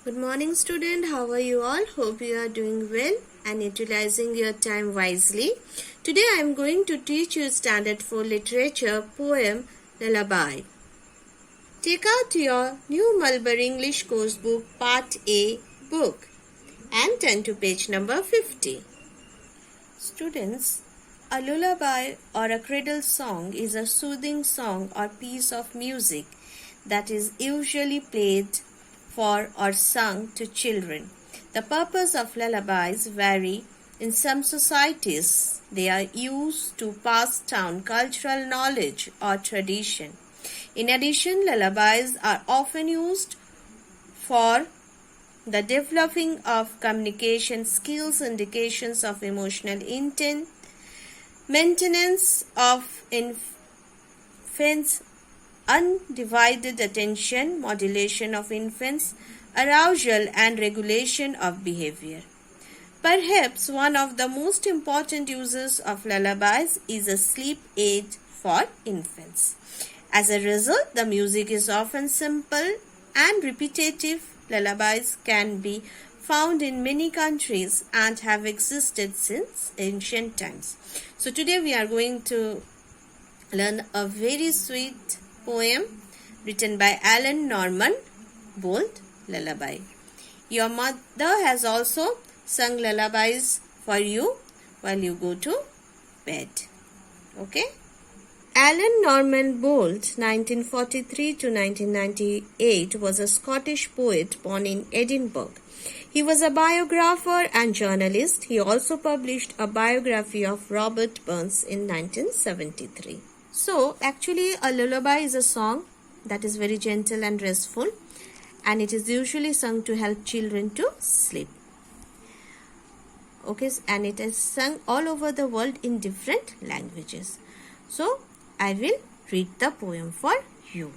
Good morning, student. How are you all? Hope you are doing well and utilizing your time wisely. Today I am going to teach you Standard 4 Literature poem Lullaby. Take out your new Mulberry English course book Part A book and turn to page number 50. Students, a lullaby or a cradle song is a soothing song or piece of music that is usually played for or sung to children. The purpose of lullabies vary. In some societies, they are used to pass down cultural knowledge or tradition. In addition, lullabies are often used for the developing of communication skills, indications of emotional intent, maintenance of infants' undivided attention, modulation of infants' arousal, and regulation of behavior. Perhaps one of the most important uses of lullabies is a sleep aid for infants. As a result, the music is often simple and repetitive. Lullabies can be found in many countries and have existed since ancient times. So today we are going to learn a very sweet poem written by Alan Norman, Bold Lullaby. Your mother has also sung lullabies for you while you go to bed. Okay? Alan Norman Bold, 1943 to 1998, was a Scottish poet born in Edinburgh. He was a biographer and journalist. He also published a biography of Robert Burns in 1973. So, actually, a lullaby is a song that is very gentle and restful, and it is usually sung to help children to sleep. Okay, and it is sung all over the world in different languages. So, I will read the poem for you.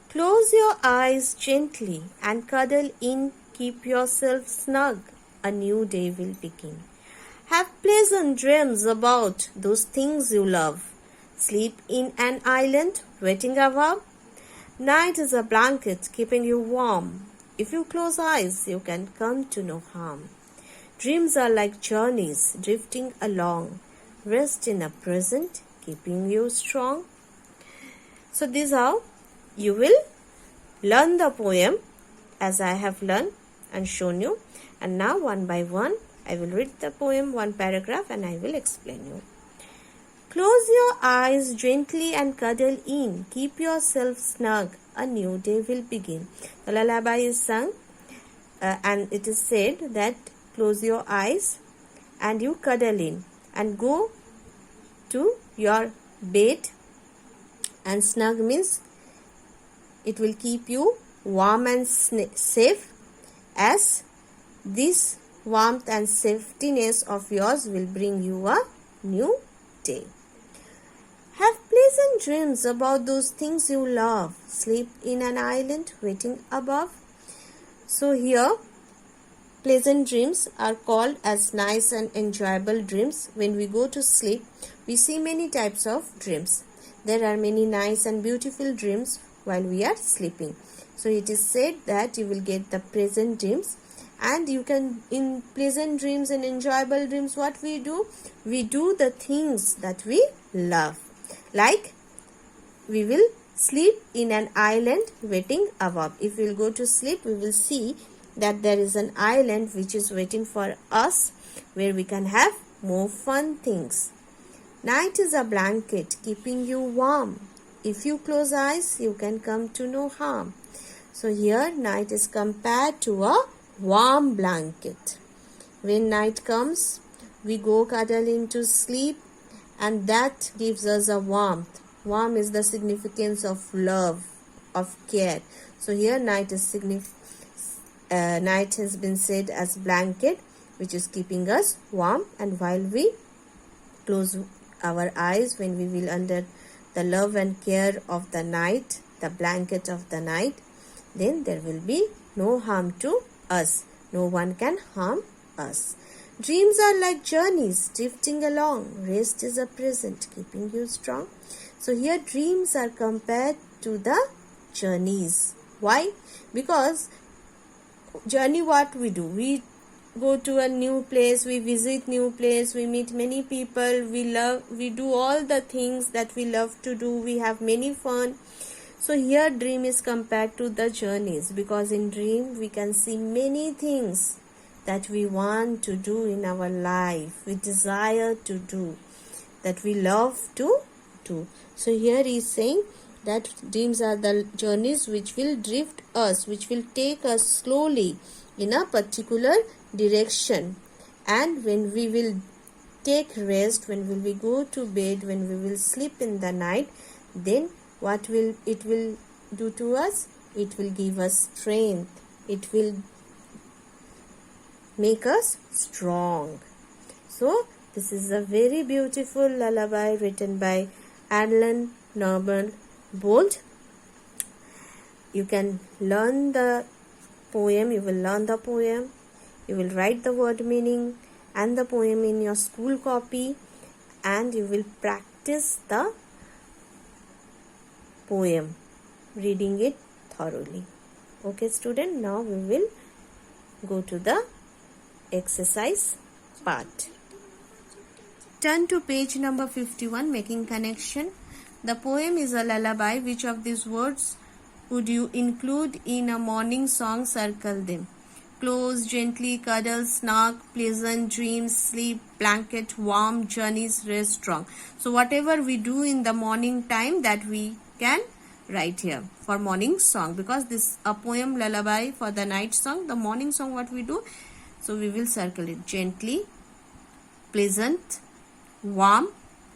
Close your eyes gently and cuddle in. Keep yourself snug. A new day will begin. Have pleasant dreams about those things you love. Sleep in an island waiting above. Night is a blanket keeping you warm. If you close eyes, you can come to no harm. Dreams are like journeys drifting along. Rest in the present, keeping you strong. So this is how you will learn the poem as I have learned and shown you. And now one by one, I will read the poem, one paragraph, and I will explain you. Close your eyes gently and cuddle in. Keep yourself snug. A new day will begin. The lullaby is sung and it is said that close your eyes and you cuddle in and go to your bed, and snug means it will keep you warm and safe, as this warmth and safetiness of yours will bring you a new day. Have pleasant dreams about those things you love. Sleep in an island waiting above. So here, pleasant dreams are called as nice and enjoyable dreams. When we go to sleep, we see many types of dreams. There are many nice and beautiful dreams while we are sleeping. So it is said that you will get the pleasant dreams, and you can, in pleasant dreams and enjoyable dreams, what we do the things that we love. Like, we will sleep in an island waiting above. If we will go to sleep, we will see that there is an island which is waiting for us, where we can have more fun things. Night is a blanket keeping you warm. If you close eyes, you can come to no harm. So here, night is compared to a warm blanket. When night comes, we go cuddle into sleep, and that gives us a warmth. Warm is the significance of love, of care. So here night is night has been said as blanket, which is keeping us warm. And while we close our eyes, when we will under the love and care of the night, the blanket of the night, then there will be no harm to us. No one can harm us. Dreams are like journeys drifting along. Rest is a present keeping you strong. So here dreams are compared to the journeys Why? Because journey, what we do, we go to a new place, we visit new place, we meet many people, we do all the things that we love to do, we have many fun. So here dream is compared to the journeys, because in dream we can see many things that we want to do in our life, we desire to do, that we love to do. So here he is saying that dreams are the journeys which will drift us, which will take us slowly in a particular direction. And when we will take rest, when will we go to bed, when we will sleep in the night, then what will it will do to us? It will give us strength. It will make us strong. So this is a very beautiful lullaby written by Alan Norman Bolt. You can learn the poem, you will learn the poem, you will write the word meaning and the poem in your school copy, and you will practice the poem, reading it thoroughly. Okay student, now we will go to the exercise part. Turn to page number 51, making connection. The poem is a lullaby. Which of these words would you include in a morning song? Circle them. Close, gently, cuddle, snug, pleasant, dreams, sleep, blanket, warm, journeys, rest, strong. So whatever we do in the morning time, that we can write here for morning song, because this a poem lullaby for the night song. The morning song, what we do? So we will circle it. Gently, pleasant, warm,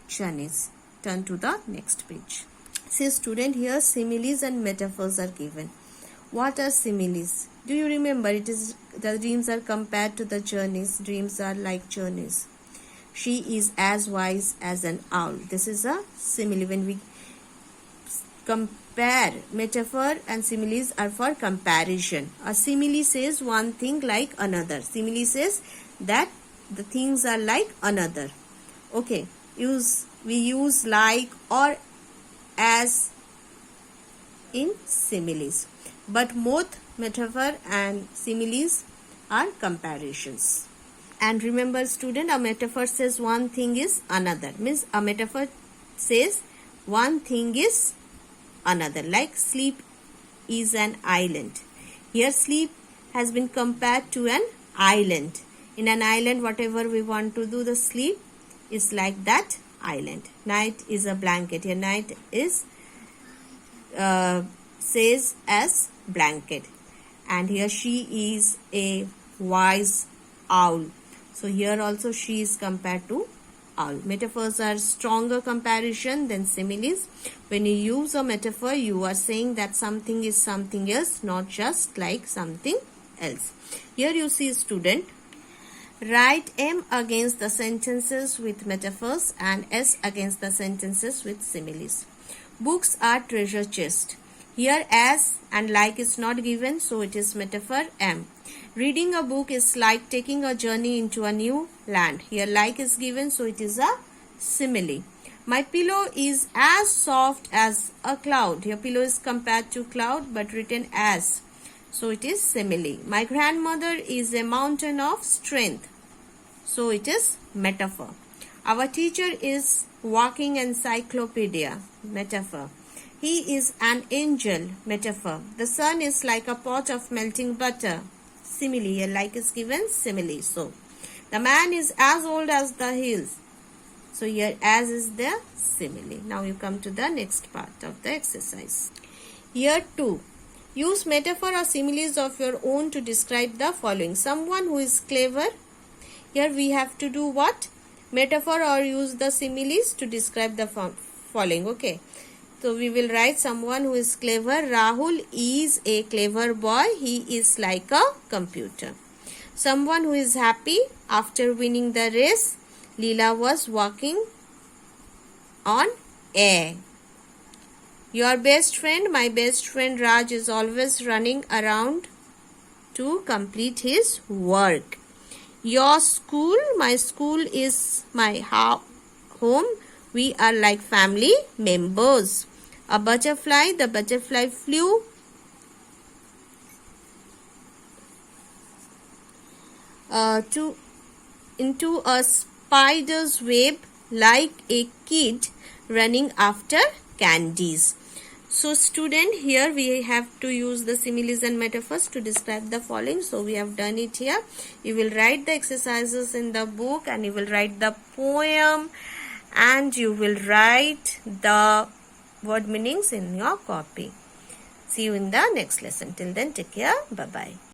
journeys. Turn to the next page. See student, here similes and metaphors are given. What are similes? Do you remember? It is the dreams are compared to the journeys. Dreams are like journeys. She is as wise as an owl. This is a simile. When we compare, metaphor and similes are for comparison. A simile says one thing like another. Simile says that the things are like another. Okay, we use like or as in similes, but both metaphor and similes are comparisons. And remember student, a metaphor says one thing is another, means a metaphor says one thing is another, like sleep is an island. Here sleep has been compared to an island. In an island, whatever we want to do, the sleep is like that island. Night is a blanket. Here night is says as blanket. And here she is a wise owl. So here also she is compared to owl. Metaphors are stronger comparison than similes. When you use a metaphor, you are saying that something is something else, not just like something else. Here you see student, write M against the sentences with metaphors and S against the sentences with similes. Books are treasure chest. Here as and like is not given, so it is metaphor M. Reading a book is like taking a journey into a new land. Here like is given, so it is a simile. My pillow is as soft as a cloud. Here pillow is compared to cloud but written as, so it is simile. My grandmother is a mountain of strength, so it is metaphor. Our teacher is walking encyclopedia, metaphor. He is an angel, metaphor. The sun is like a pot of melting butter, simile. Here like is given, simile. So the man is as old as the hills, so here as is the simile. Now you come to the next part of the exercise. Here 2. Use metaphor or similes of your own to describe the following. Someone who is clever. Here we have to do what? Metaphor or use the similes to describe the following. Okay. So we will write someone who is clever. Rahul is a clever boy. He is like a computer. Someone who is happy. After winning the race, Leela was walking on air. Your best friend. My best friend Raj is always running around to complete his work. Your school. My school is my home. We are like family members. A butterfly. The butterfly flew into a spider's web like a kid running after candies. So student, here we have to use the similes and metaphors to describe the following. So we have done it here. You will write the exercises in the book, and you will write the poem, and you will write the word meanings in your copy. See you in the next lesson. Till then, take care. Bye-bye.